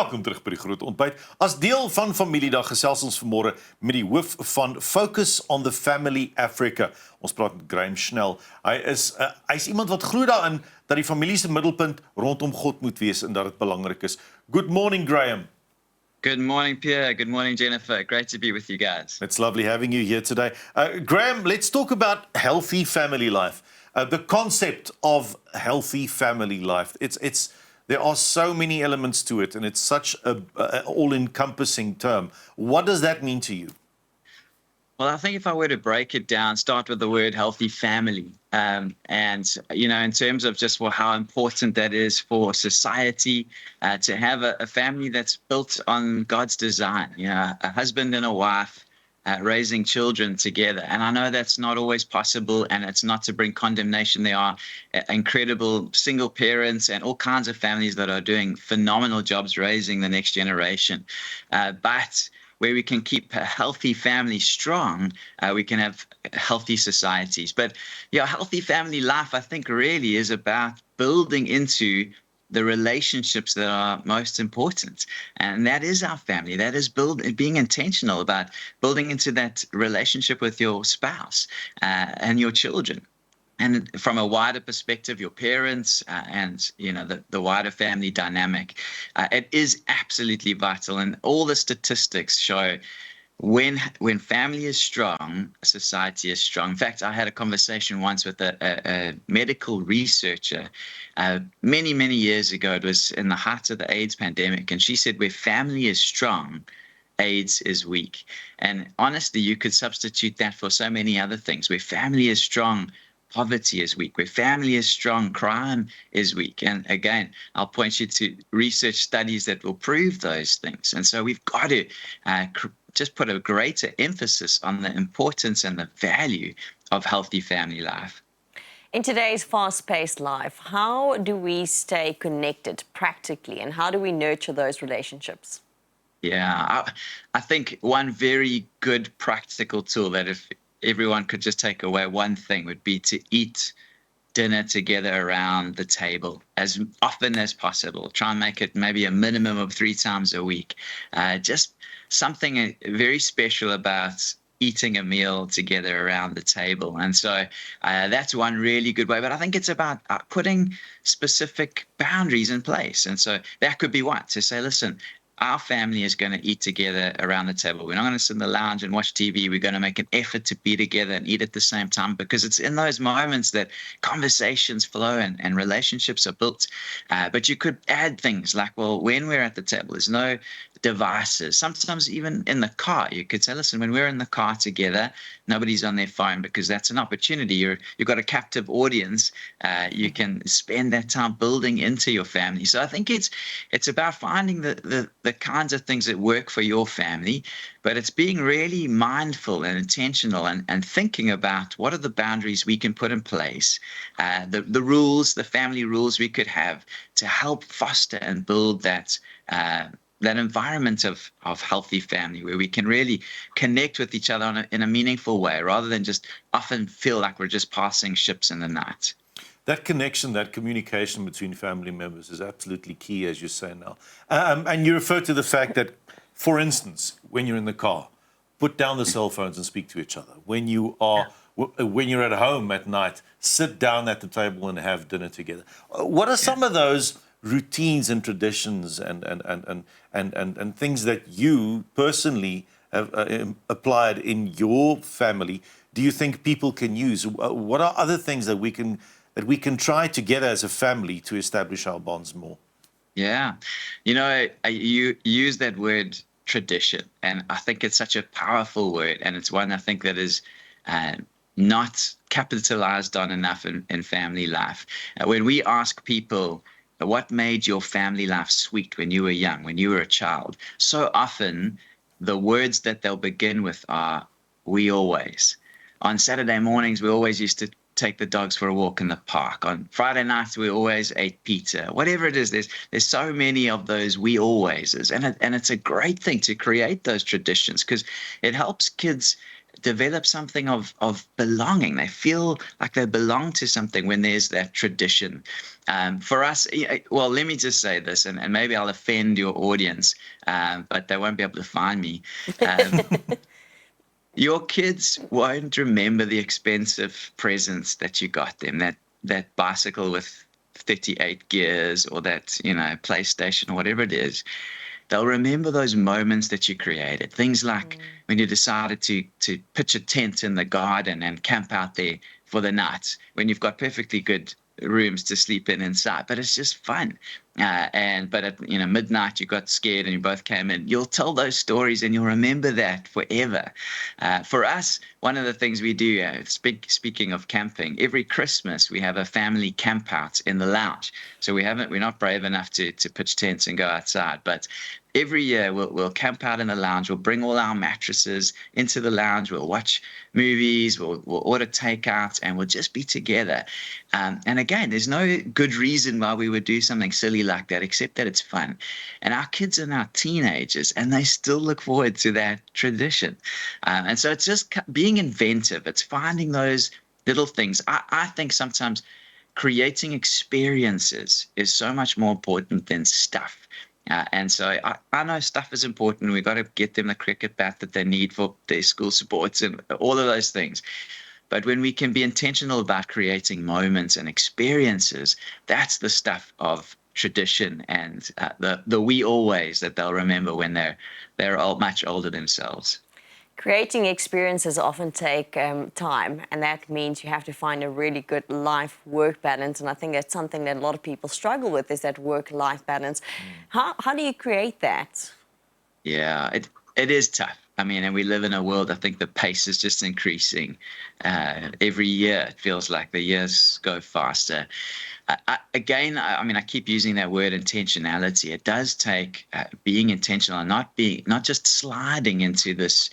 Welkom terug by die Groot Ontbyt. As deel van Familiedag gesels ons vanmôre met die hoof van Focus on the Family Africa. Ons praat met Graeme Schnell. Hy's iemand wat glo daarin dat die familie se middelpunt rondom God moet wees en dat dit belangrik is. Good morning, Graeme. Good morning, Pierre. Good morning, Jennifer. Great to be with you guys. It's lovely having you here today. Graeme, let's talk about healthy family life. The concept of healthy family life. There are so many elements to it, and it's such an all-encompassing term. What does that mean to you? Well, I think if I were to break it down, start with the word healthy family. And, in terms of just how important that is for society, to have a family that's built on God's design, a husband and a wife, raising children together. And I know that's not always possible, and it's not to bring condemnation. There are incredible single parents and all kinds of families that are doing phenomenal jobs raising the next generation. But where we can keep a healthy family strong, we can have healthy societies. But healthy family life, I think, really is about building into the relationships that are most important. And that is our family. That is being intentional about building into that relationship with your spouse and your children. And from a wider perspective, your parents and, the wider family dynamic, it is absolutely vital. And all the statistics show when family is strong, society is strong. In fact, I had a conversation once with a medical researcher many, many years ago. It was in the height of the AIDS pandemic. And she said, where family is strong, AIDS is weak. And honestly, you could substitute that for so many other things. Where family is strong, poverty is weak. Where family is strong, crime is weak. And again, I'll point you to research studies that will prove those things. And so we've got to just put a greater emphasis on the importance and the value of healthy family life. In today's fast-paced life, how do we stay connected practically, and how do we nurture those relationships? Yeah, I think one very good practical tool that if everyone could just take away one thing would be to eat dinner together around the table as often as possible. Try and make it maybe a minimum of 3 times a week. Just something very special about eating a meal together around the table. And so that's one really good way. But I think it's about putting specific boundaries in place. And so that could be one, to say, listen, our family is going to eat together around the table. We're not going to sit in the lounge and watch TV. We're going to make an effort to be together and eat at the same time, because it's in those moments that conversations flow and relationships are built. But you could add things like, well, when we're at the table, there's no devices. Sometimes even in the car, you could say, listen, when we're in the car together, nobody's on their phone, because that's an opportunity. You've got a captive audience. You can spend that time building into your family. So I think it's about finding the kinds of things that work for your family, but it's being really mindful and intentional and thinking about what are the boundaries we can put in place, the rules, the family rules we could have to help foster and build that environment of healthy family where we can really connect with each other in a meaningful way, rather than just often feel like we're just passing ships in the night. That connection, that communication between family members is absolutely key, as you say now. And you refer to the fact that, for instance, when you're in the car, put down the cell phones and speak to each other. When you're at home at night, sit down at the table and have dinner together. What are some of those routines and traditions and things that you personally have applied in your family do you think people can use? What are other things that we can try together as a family to establish our bonds more? Yeah. You use that word tradition, and I think it's such a powerful word, and it's one I think that is not capitalized on enough in family life. When we ask people, what made your family life sweet when you were young, when you were a child? So often the words that they'll begin with are, we always. On Saturday mornings, we always used to take the dogs for a walk in the park. On Friday nights, we always ate pizza. Whatever it is, there's so many of those we alwayses. And it's a great thing to create those traditions, because it helps kids develop something of belonging. They feel like they belong to something when there's that tradition. For us, well, let me just say this, and maybe I'll offend your audience, but they won't be able to find me. Your kids won't remember the expensive presents that you got them, that bicycle with 38 gears, or that, PlayStation or whatever it is. They'll remember those moments that you created. Things like when you decided to pitch a tent in the garden and camp out there for the night, when you've got perfectly good rooms to sleep in inside, but it's just fun. But at midnight you got scared and you both came in. You'll tell those stories and you'll remember that forever. For us, one of the things we do, speaking of camping, every Christmas we have a family camp out in the lounge. So we're not brave enough to pitch tents and go outside, but every year we'll camp out in the lounge. We'll bring all our mattresses into the lounge. We'll watch movies. We'll order takeout, and we'll just be together. And again, there's no good reason why we would do something silly like that, except that it's fun. And our kids are now teenagers, and they still look forward to that tradition. And so it's just being inventive. It's finding those little things. I think sometimes creating experiences is so much more important than stuff. And so I know stuff is important. We've got to get them the cricket bat that they need for their school sports and all of those things. But when we can be intentional about creating moments and experiences, that's the stuff of tradition and the we always that they'll remember when they're much older themselves. Creating experiences often take time, and that means you have to find a really good life-work balance. And I think that's something that a lot of people struggle with, is that work-life balance. How do you create that? Yeah, it is tough. I mean, and we live in a world, I think the pace is just increasing. Every year, it feels like the years go faster. I keep using that word intentionality. It does take being intentional and not just sliding into this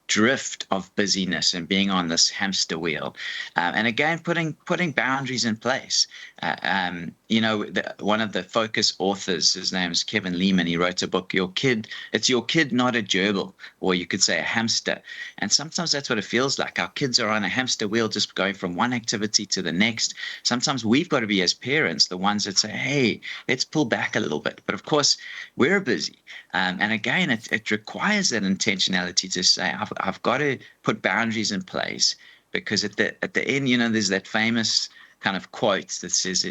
drift of busyness and being on this hamster wheel. And again, putting boundaries in place. One of the focus authors, his name is Kevin Lehman, he wrote a book, It's Your Kid, Not a Gerbil, or you could say a hamster. And sometimes that's what it feels like. Our kids are on a hamster wheel, just going from one activity to the next. Sometimes we've got to be, as parents, the ones that say, hey, let's pull back a little bit. But of course, we're busy. And again, it requires that intentionality to say, I've got to put boundaries in place, because at the end, there's that famous kind of quote that says,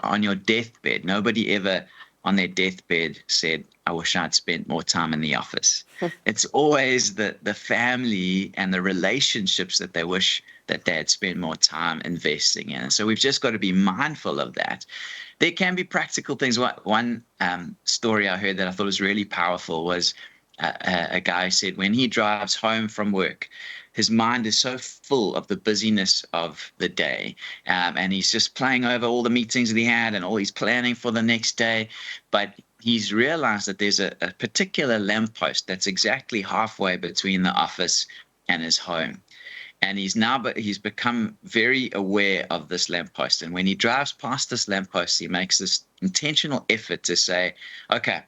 on your deathbed, nobody ever on their deathbed said, I wish I'd spent more time in the office. It's always the family and the relationships that they wish that they had spent more time investing in. So we've just got to be mindful of that. There can be practical things. One story I heard that I thought was really powerful was a guy said when he drives home from work, his mind is so full of the busyness of the day, and he's just playing over all the meetings that he had and all he's planning for the next day. But he's realized that there's a particular lamppost that's exactly halfway between the office and his home. And he's become very aware of this lamppost. And when he drives past this lamppost, he makes this intentional effort to say, okay,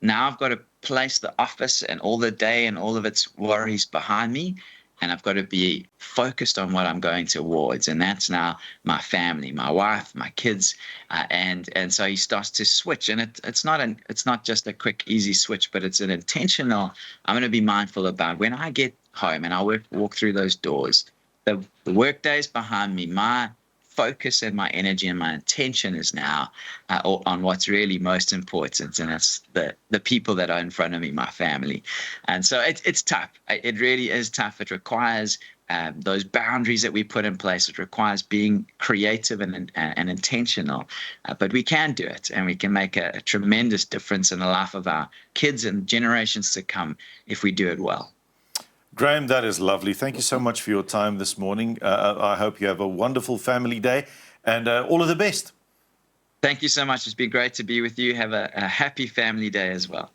now I've got to place the office and all the day and all of its worries behind me. And I've got to be focused on what I'm going towards. And that's now my family, my wife, my kids. And so he starts to switch. And it's not just a quick, easy switch, but it's an intentional, I'm going to be mindful about when I get home and I walk through those doors, the work days behind me, my focus and my energy and my intention is now on what's really most important, and that's the people that are in front of me, my family. And so it's tough. It really is tough. It requires those boundaries that we put in place. It requires being creative and intentional, but we can do it, and we can make a tremendous difference in the life of our kids and generations to come if we do it well. Graeme, that is lovely. Thank you so much for your time this morning. I hope you have a wonderful family day, and all of the best. Thank you so much. It's been great to be with you. Have a happy family day as well.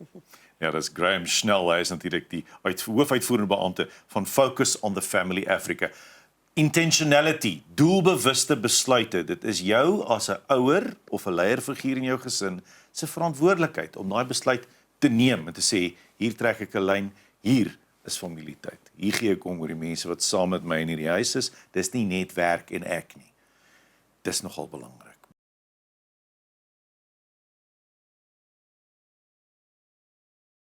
Ja, dat is Graeme Schnell. Hy is natuurlik die Hoof Uitvoerende Beampte van Focus on the Family Africa. Intentionality, doelbewuste besluite. Dit is jou as 'n ouer of 'n leierfiguur in jou gesin se verantwoordelikheid om daai besluit te neem en te sê, hier trek ek 'n lyn, hier is familietyd. hier gee ek om oor die mense wat saam met my in hierdie huis is. Dis nie net werk en ek nie. Dis nogal belangrik.